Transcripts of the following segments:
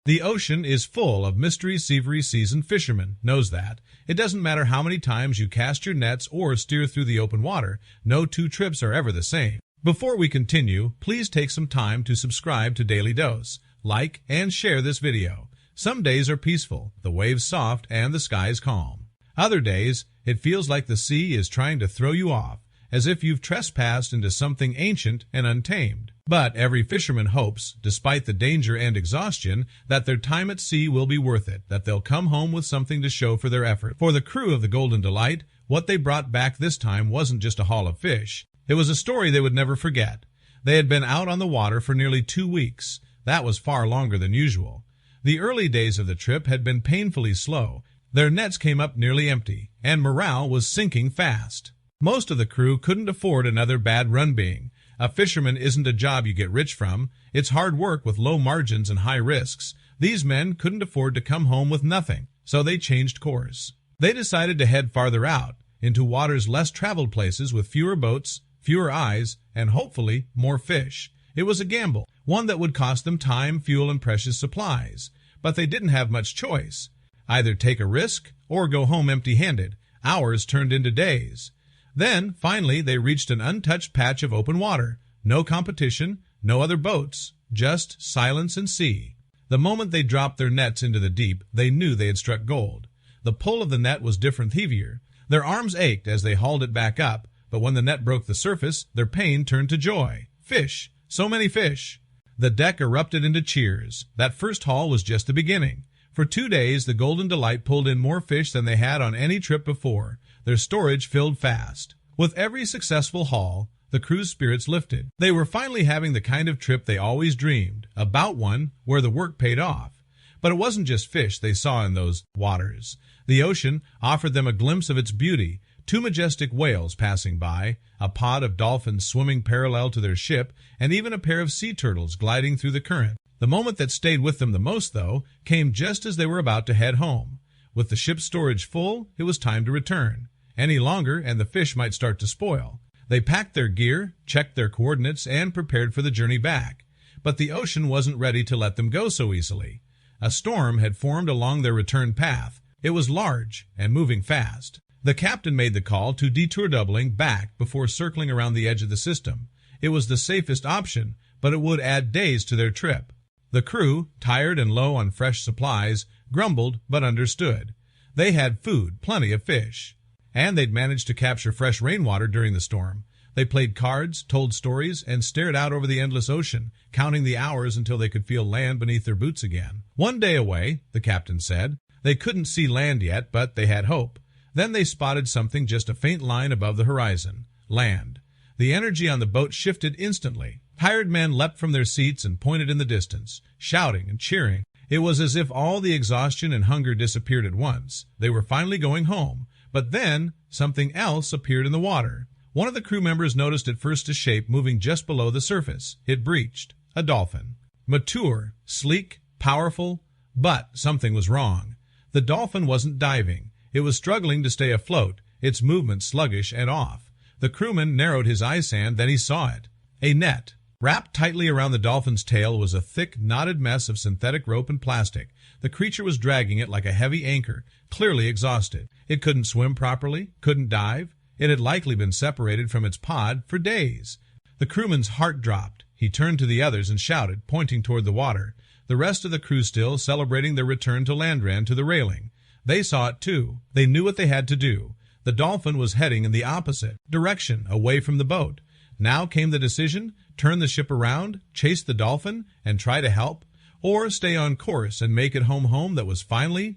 The ocean is full of mystery savory seasoned fishermen, knows that. It doesn't matter how many times you cast your nets or steer through the open water, no two trips are ever the same. Before we continue, please take some time to subscribe to Dailydose, like and share this video. Some days are peaceful, the waves soft, and the skies calm. Other days, it feels like the sea is trying to throw you off, as if you've trespassed into something ancient and untamed. But every fisherman hopes, despite the danger and exhaustion, that their time at sea will be worth it, that they'll come home with something to show for their effort. For the crew of the Golden Delight, what they brought back this time wasn't just a haul of fish. It was a story they would never forget. They had been out on the water for nearly 2 weeks. That was far longer than usual. The early days of the trip had been painfully slow. Their nets came up nearly empty, and morale was sinking fast. Most of the crew couldn't afford another bad run being. A fisherman isn't a job you get rich from. It's hard work with low margins and high risks. These men couldn't afford to come home with nothing, so they changed course. They decided to head farther out, into waters less traveled places with fewer boats, fewer eyes, and hopefully more fish. It was a gamble, one that would cost them time, fuel, and precious supplies. But they didn't have much choice. Either take a risk or go home empty-handed. Hours turned into days. Then, finally, they reached an untouched patch of open water. No competition, no other boats, just silence and sea. The moment they dropped their nets into the deep, they knew they had struck gold. The pull of the net was different, heavier. Their arms ached as they hauled it back up, but when the net broke the surface, their pain turned to joy. Fish! So many fish! The deck erupted into cheers. That first haul was just the beginning. For 2 days, the Golden Delight pulled in more fish than they had on any trip before. Their storage filled fast. With every successful haul, the crew's spirits lifted. They were finally having the kind of trip they always dreamed, about one where the work paid off. But it wasn't just fish they saw in those waters. The ocean offered them a glimpse of its beauty. 2 majestic whales passing by, a pod of dolphins swimming parallel to their ship, and even a pair of sea turtles gliding through the current. The moment that stayed with them the most, though, came just as they were about to head home. With the ship's storage full, it was time to return. Any longer, and the fish might start to spoil. They packed their gear, checked their coordinates, and prepared for the journey back. But the ocean wasn't ready to let them go so easily. A storm had formed along their return path. It was large and moving fast. The captain made the call to detour doubling back before circling around the edge of the system. It was the safest option, but it would add days to their trip. The crew, tired and low on fresh supplies, grumbled but understood. They had food, plenty of fish. And they'd managed to capture fresh rainwater during the storm. They played cards, told stories, and stared out over the endless ocean, counting the hours until they could feel land beneath their boots again. 1 day away, the captain said. They couldn't see land yet, but they had hope. Then they spotted something just a faint line above the horizon. Land. The energy on the boat shifted instantly. Hired men leapt from their seats and pointed in the distance, shouting and cheering. It was as if all the exhaustion and hunger disappeared at once. They were finally going home. But then, something else appeared in the water. One of the crew members noticed at first a shape moving just below the surface. It breached. A dolphin. Mature, sleek, powerful, but something was wrong. The dolphin wasn't diving. It was struggling to stay afloat, its movement sluggish and off. The crewman narrowed his eye sand, then he saw it. A net. Wrapped tightly around the dolphin's tail was a thick, knotted mess of synthetic rope and plastic. The creature was dragging it like a heavy anchor, clearly exhausted. It couldn't swim properly, couldn't dive. It had likely been separated from its pod for days. The crewman's heart dropped. He turned to the others and shouted, pointing toward the water. The rest of the crew still celebrating their return to land ran to the railing. They saw it too. They knew what they had to do. The dolphin was heading in the opposite direction, away from the boat. Now came the decision: turn the ship around, chase the dolphin, and try to help, or stay on course and make it home that was finally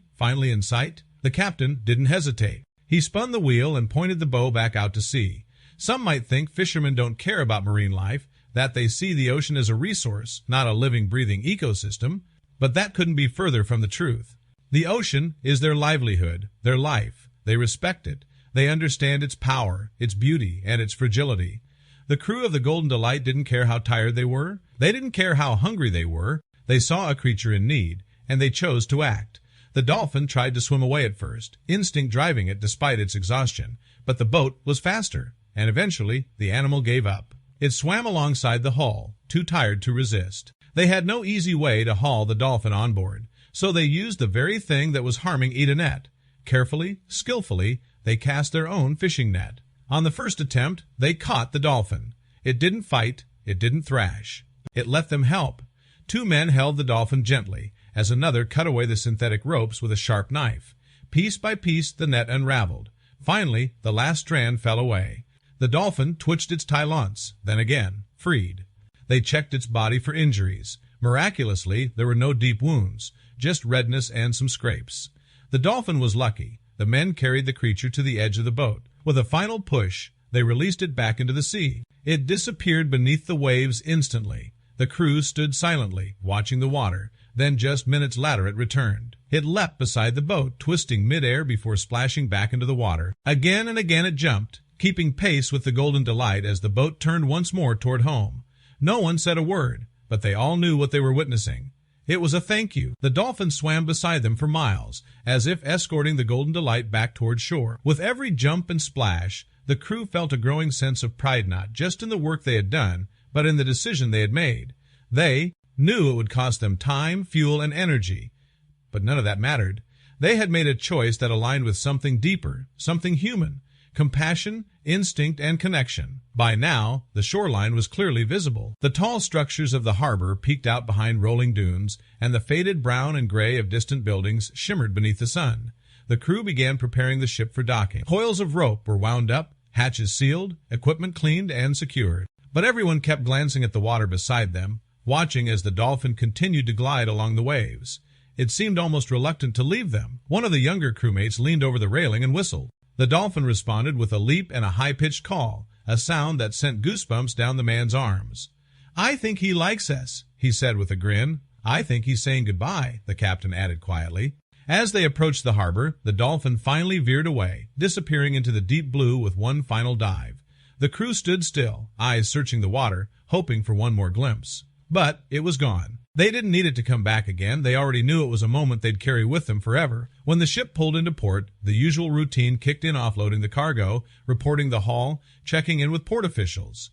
in sight. The captain didn't hesitate. He spun the wheel and pointed the bow back out to sea. Some might think fishermen don't care about marine life, that they see the ocean as a resource, not a living, breathing ecosystem, but that couldn't be further from the truth. The ocean is their livelihood, their life. They respect it. They understand its power, its beauty, and its fragility. The crew of the Golden Delight didn't care how tired they were. They didn't care how hungry they were. They saw a creature in need, and they chose to act. The dolphin tried to swim away at first, instinct driving it despite its exhaustion, but the boat was faster, and eventually the animal gave up. It swam alongside the hull, too tired to resist. They had no easy way to haul the dolphin on board, so they used the very thing that was harming Edith. Carefully, skillfully, they cast their own fishing net. On the first attempt, they caught the dolphin. It didn't fight, it didn't thrash. It let them help. 2 men held the dolphin gently, as another cut away the synthetic ropes with a sharp knife. Piece by piece, the net unraveled. Finally, the last strand fell away. The dolphin twitched its talons, then again, freed. They checked its body for injuries. Miraculously, there were no deep wounds, just redness and some scrapes. The dolphin was lucky. The men carried the creature to the edge of the boat. With a final push, they released it back into the sea. It disappeared beneath the waves instantly. The crew stood silently, watching the water. Then just minutes later it returned. It leapt beside the boat, twisting midair before splashing back into the water. Again and again it jumped, keeping pace with the Golden Delight as the boat turned once more toward home. No one said a word, but they all knew what they were witnessing. It was a thank you. The dolphin swam beside them for miles, as if escorting the Golden Delight back toward shore. With every jump and splash, the crew felt a growing sense of pride not just in the work they had done, but in the decision they had made. They knew it would cost them time, fuel, and energy, but none of that mattered. They had made a choice that aligned with something deeper, something human, compassion, instinct, and connection. By now, the shoreline was clearly visible. The tall structures of the harbor peeked out behind rolling dunes, and the faded brown and gray of distant buildings shimmered beneath the sun. The crew began preparing the ship for docking. Coils of rope were wound up, hatches sealed, equipment cleaned and secured. But everyone kept glancing at the water beside them, watching as the dolphin continued to glide along the waves. It seemed almost reluctant to leave them. One of the younger crewmates leaned over the railing and whistled. The dolphin responded with a leap and a high-pitched call, a sound that sent goosebumps down the man's arms. "I think he likes us," he said with a grin. "I think he's saying goodbye," the captain added quietly. As they approached the harbor, the dolphin finally veered away, disappearing into the deep blue with one final dive. The crew stood still, eyes searching the water, hoping for one more glimpse. But it was gone. They didn't need it to come back again. They already knew it was a moment they'd carry with them forever. When the ship pulled into port, the usual routine kicked in, offloading the cargo, reporting the haul, checking in with port officials.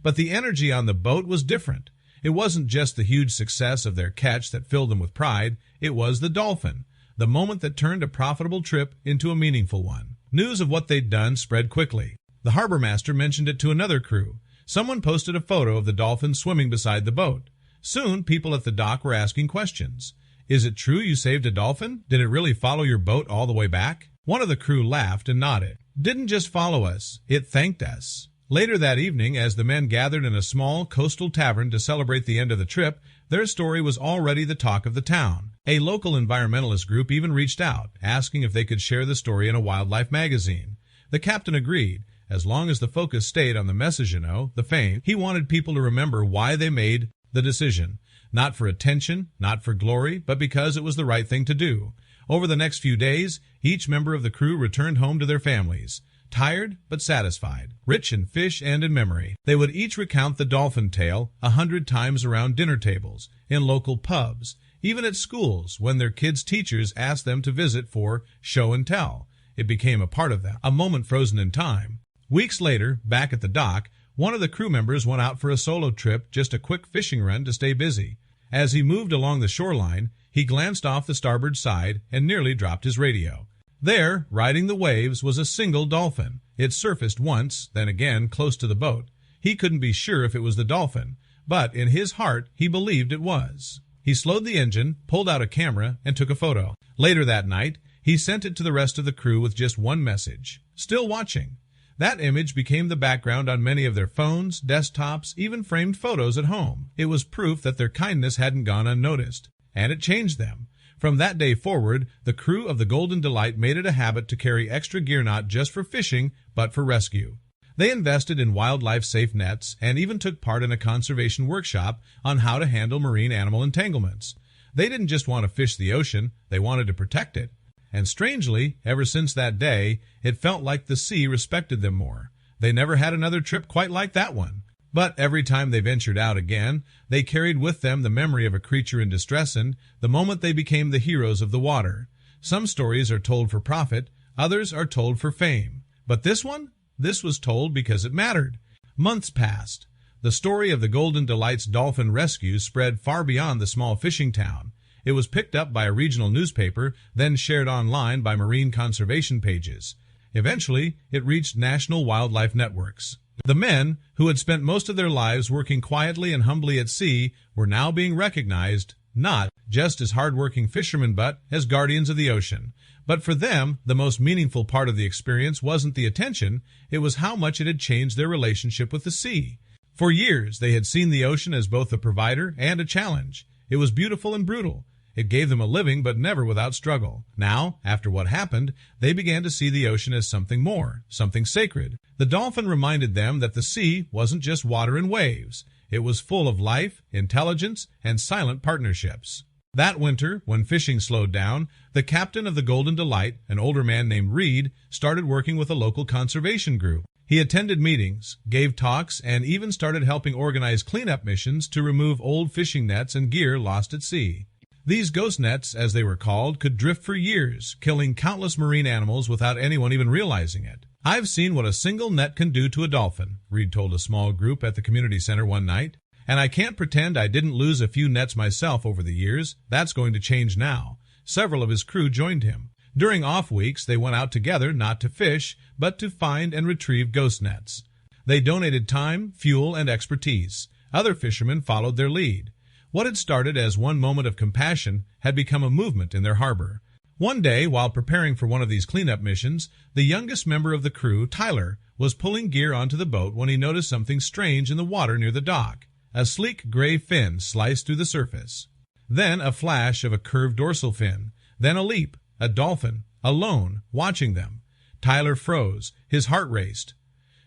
But the energy on the boat was different. It wasn't just the huge success of their catch that filled them with pride. It was the dolphin, the moment that turned a profitable trip into a meaningful one. News of what they'd done spread quickly. The harbor master mentioned it to another crew. Someone posted a photo of the dolphin swimming beside the boat. Soon, people at the dock were asking questions. "Is it true you saved a dolphin? Did it really follow your boat all the way back?" One of the crew laughed and nodded. "Didn't just follow us, it thanked us." Later that evening, as the men gathered in a small coastal tavern to celebrate the end of the trip, their story was already the talk of the town. A local environmentalist group even reached out, asking if they could share the story in a wildlife magazine. The captain agreed. As long as the focus stayed on the message, the fame, he wanted people to remember why they made the decision. Not for attention, not for glory, but because it was the right thing to do. Over the next few days, each member of the crew returned home to their families, tired but satisfied, rich in fish and in memory. They would each recount the dolphin tale 100 times around dinner tables, in local pubs, even at schools when their kids' teachers asked them to visit for show and tell. It became a part of them, a moment frozen in time. Weeks later, back at the dock, one of the crew members went out for a solo trip, just a quick fishing run to stay busy. As he moved along the shoreline, he glanced off the starboard side and nearly dropped his radio. There, riding the waves, was a single dolphin. It surfaced once, then again, close to the boat. He couldn't be sure if it was the dolphin, but in his heart, he believed it was. He slowed the engine, pulled out a camera, and took a photo. Later that night, he sent it to the rest of the crew with just one message: "Still watching." That image became the background on many of their phones, desktops, even framed photos at home. It was proof that their kindness hadn't gone unnoticed, and it changed them. From that day forward, the crew of the Golden Delight made it a habit to carry extra gear not just for fishing, but for rescue. They invested in wildlife-safe nets and even took part in a conservation workshop on how to handle marine animal entanglements. They didn't just want to fish the ocean, they wanted to protect it. And strangely, ever since that day, it felt like the sea respected them more. They never had another trip quite like that one. But every time they ventured out again, they carried with them the memory of a creature in distress and the moment they became the heroes of the water. Some stories are told for profit, others are told for fame. But this one? This was told because it mattered. Months passed. The story of the Golden Delight's dolphin rescue spread far beyond the small fishing town. It was picked up by a regional newspaper, then shared online by marine conservation pages. Eventually, it reached national wildlife networks. The men, who had spent most of their lives working quietly and humbly at sea, were now being recognized, not just as hardworking fishermen but as guardians of the ocean. But for them, the most meaningful part of the experience wasn't the attention, it was how much it had changed their relationship with the sea. For years, they had seen the ocean as both a provider and a challenge. It was beautiful and brutal. It gave them a living, but never without struggle. Now, after what happened, they began to see the ocean as something more, something sacred. The dolphin reminded them that the sea wasn't just water and waves. It was full of life, intelligence, and silent partnerships. That winter, when fishing slowed down, the captain of the Golden Delight, an older man named Reed, started working with a local conservation group. He attended meetings, gave talks, and even started helping organize cleanup missions to remove old fishing nets and gear lost at sea. These ghost nets, as they were called, could drift for years, killing countless marine animals without anyone even realizing it. "I've seen what a single net can do to a dolphin," Reed told a small group at the community center one night. "And I can't pretend I didn't lose a few nets myself over the years. That's going to change now." Several of his crew joined him. During off weeks, they went out together not to fish, but to find and retrieve ghost nets. They donated time, fuel, and expertise. Other fishermen followed their lead. What had started as one moment of compassion had become a movement in their harbor. One day, while preparing for one of these cleanup missions, the youngest member of the crew, Tyler, was pulling gear onto the boat when he noticed something strange in the water near the dock. A sleek gray fin sliced through the surface. Then a flash of a curved dorsal fin. Then a leap, a dolphin, alone, watching them. Tyler froze. His heart raced.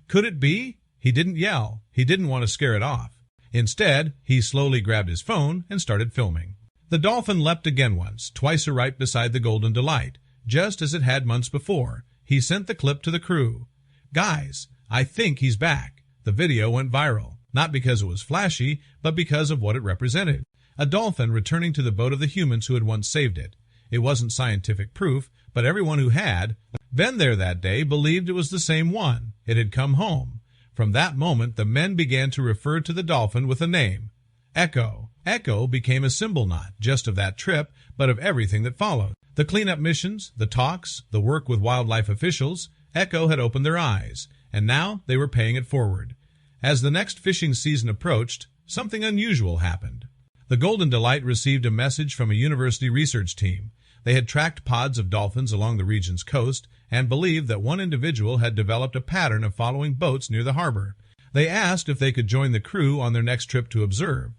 Could it be? He didn't yell. He didn't want to scare it off. Instead, he slowly grabbed his phone and started filming. The dolphin leapt again once, twice right beside the Golden Delight, just as it had months before. He sent the clip to the crew. "Guys, I think he's back." The video went viral, not because it was flashy, but because of what it represented. A dolphin returning to the boat of the humans who had once saved it. It wasn't scientific proof, but everyone who had been there that day believed it was the same one. It had come home. From that moment, the men began to refer to the dolphin with a name, Echo. Echo became a symbol not just of that trip, but of everything that followed. The cleanup missions, the talks, the work with wildlife officials, Echo had opened their eyes, and now they were paying it forward. As the next fishing season approached, something unusual happened. The Golden Delight received a message from a university research team. They had tracked pods of dolphins along the region's coast and believed that one individual had developed a pattern of following boats near the harbor. They asked if they could join the crew on their next trip to observe.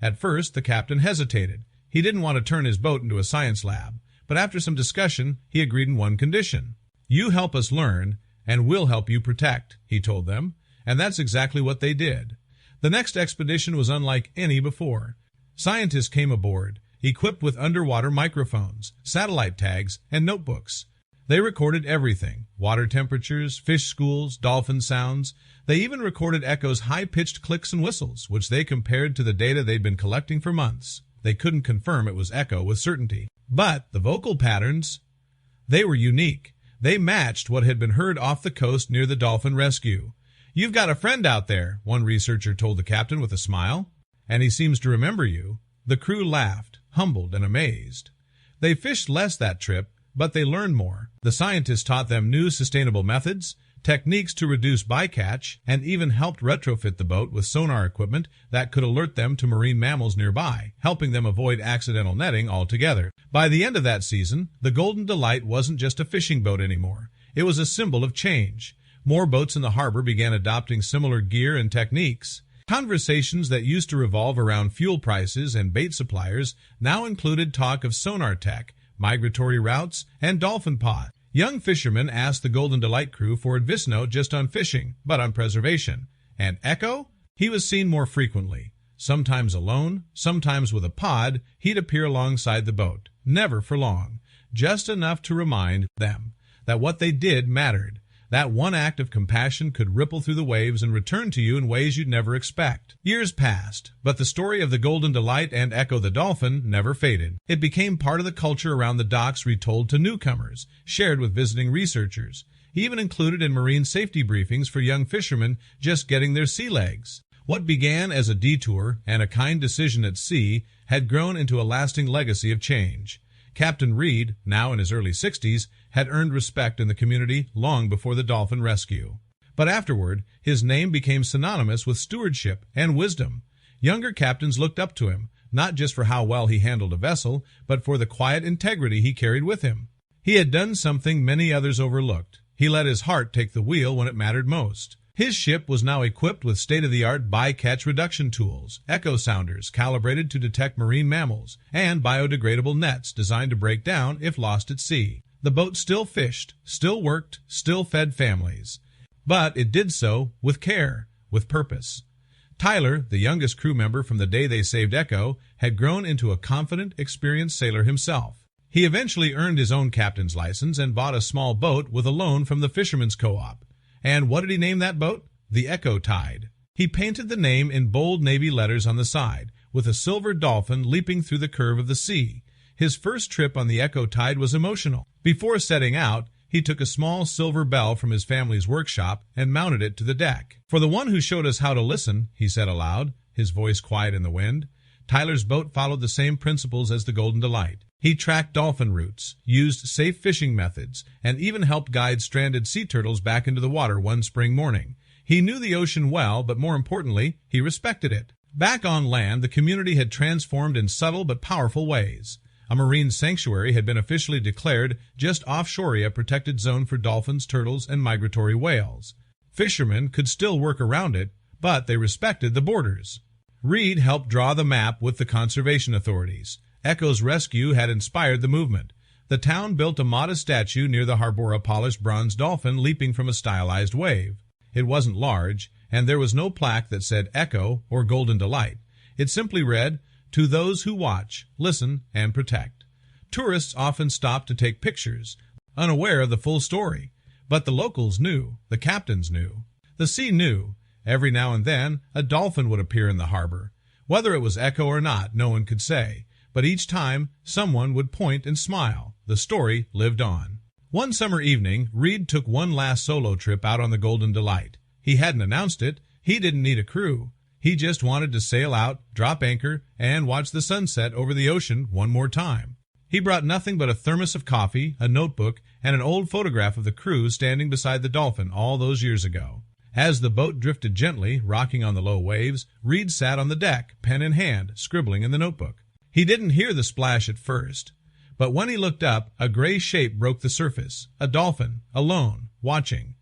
At first, the captain hesitated. He didn't want to turn his boat into a science lab, but after some discussion, he agreed on one condition. "You help us learn, and we'll help you protect," he told them, and that's exactly what they did. The next expedition was unlike any before. Scientists came aboard, equipped with underwater microphones, satellite tags, and notebooks. They recorded everything: water temperatures, fish schools, dolphin sounds. They even recorded Echo's high-pitched clicks and whistles, which they compared to the data they'd been collecting for months. They couldn't confirm it was Echo with certainty. But the vocal patterns, they were unique. They matched what had been heard off the coast near the dolphin rescue. "You've got a friend out there," one researcher told the captain with a smile. "And he seems to remember you." The crew laughed, humbled and amazed. They fished less that trip, but they learned more. The scientists taught them new sustainable methods, techniques to reduce bycatch, and even helped retrofit the boat with sonar equipment that could alert them to marine mammals nearby, helping them avoid accidental netting altogether. By the end of that season, the Golden Delight wasn't just a fishing boat anymore. It was a symbol of change. More boats in the harbor began adopting similar gear and techniques. Conversations that used to revolve around fuel prices and bait suppliers now included talk of sonar tech, migratory routes, and dolphin pod. Young fishermen asked the Golden Delight crew for advice not just on fishing, but on preservation. And Echo? He was seen more frequently. Sometimes alone, sometimes with a pod, he'd appear alongside the boat. Never for long. Just enough to remind them that what they did mattered. That one act of compassion could ripple through the waves and return to you in ways you'd never expect. Years passed, but the story of the Golden Delight and Echo the dolphin never faded. It became part of the culture around the docks, retold to newcomers, shared with visiting researchers, even included in marine safety briefings for young fishermen just getting their sea legs. What began as a detour and a kind decision at sea had grown into a lasting legacy of change. Captain Reed, now in his early 60s, had earned respect in the community long before the dolphin rescue. But afterward, his name became synonymous with stewardship and wisdom. Younger captains looked up to him, not just for how well he handled a vessel, but for the quiet integrity he carried with him. He had done something many others overlooked. He let his heart take the wheel when it mattered most. His ship was now equipped with state-of-the-art bycatch reduction tools, echo sounders calibrated to detect marine mammals, and biodegradable nets designed to break down if lost at sea. The boat still fished, still worked, still fed families. But it did so with care, with purpose. Tyler, the youngest crew member from the day they saved Echo, had grown into a confident, experienced sailor himself. He eventually earned his own captain's license and bought a small boat with a loan from the Fishermen's Co-op. And what did he name that boat? The Echo Tide. He painted the name in bold navy letters on the side, with a silver dolphin leaping through the curve of the sea. His first trip on the Echo Tide was emotional. Before setting out, he took a small silver bell from his family's workshop and mounted it to the deck. "For the one who showed us how to listen," he said aloud, his voice quiet in the wind. Tyler's boat followed the same principles as the Golden Delight. He tracked dolphin routes, used safe fishing methods, and even helped guide stranded sea turtles back into the water one spring morning. He knew the ocean well, but more importantly, he respected it. Back on land, the community had transformed in subtle but powerful ways. A marine sanctuary had been officially declared just offshore a protected zone for dolphins, turtles, and migratory whales. Fishermen could still work around it, but they respected the borders. Reed helped draw the map with the conservation authorities. Echo's rescue had inspired the movement. The town built a modest statue near the harbor, a polished bronze dolphin leaping from a stylized wave. It wasn't large, and there was no plaque that said Echo or Golden Delight. It simply read, "To those who watch, listen, and protect." Tourists often stopped to take pictures, unaware of the full story. But the locals knew, the captains knew. The sea knew. Every now and then, a dolphin would appear in the harbor. Whether it was Echo or not, no one could say. But each time, someone would point and smile. The story lived on. One summer evening, Reed took one last solo trip out on the Golden Delight. He hadn't announced it. He didn't need a crew. He just wanted to sail out, drop anchor, and watch the sunset over the ocean one more time. He brought nothing but a thermos of coffee, a notebook, and an old photograph of the crew standing beside the dolphin all those years ago. As the boat drifted gently, rocking on the low waves, Reed sat on the deck, pen in hand, scribbling in the notebook. He didn't hear the splash at first, but when he looked up, a gray shape broke the surface. A dolphin, alone, watching.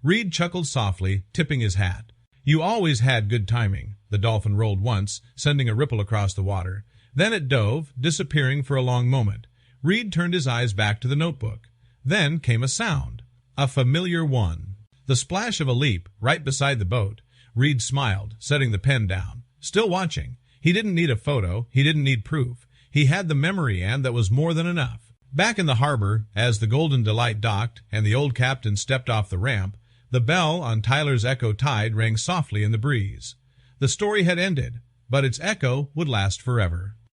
Reed chuckled softly, tipping his hat. "You always had good timing." The dolphin rolled once, sending a ripple across the water. Then it dove, disappearing for a long moment. Reed turned his eyes back to the notebook. Then came a sound, a familiar one. The splash of a leap, right beside the boat. Reed smiled, setting the pen down. Still watching. He didn't need a photo. He didn't need proof. He had the memory, and that was more than enough. Back in the harbor, as the Golden Delight docked and the old captain stepped off the ramp, the bell on Tyler's Echo Tide rang softly in the breeze. The story had ended, but its echo would last forever.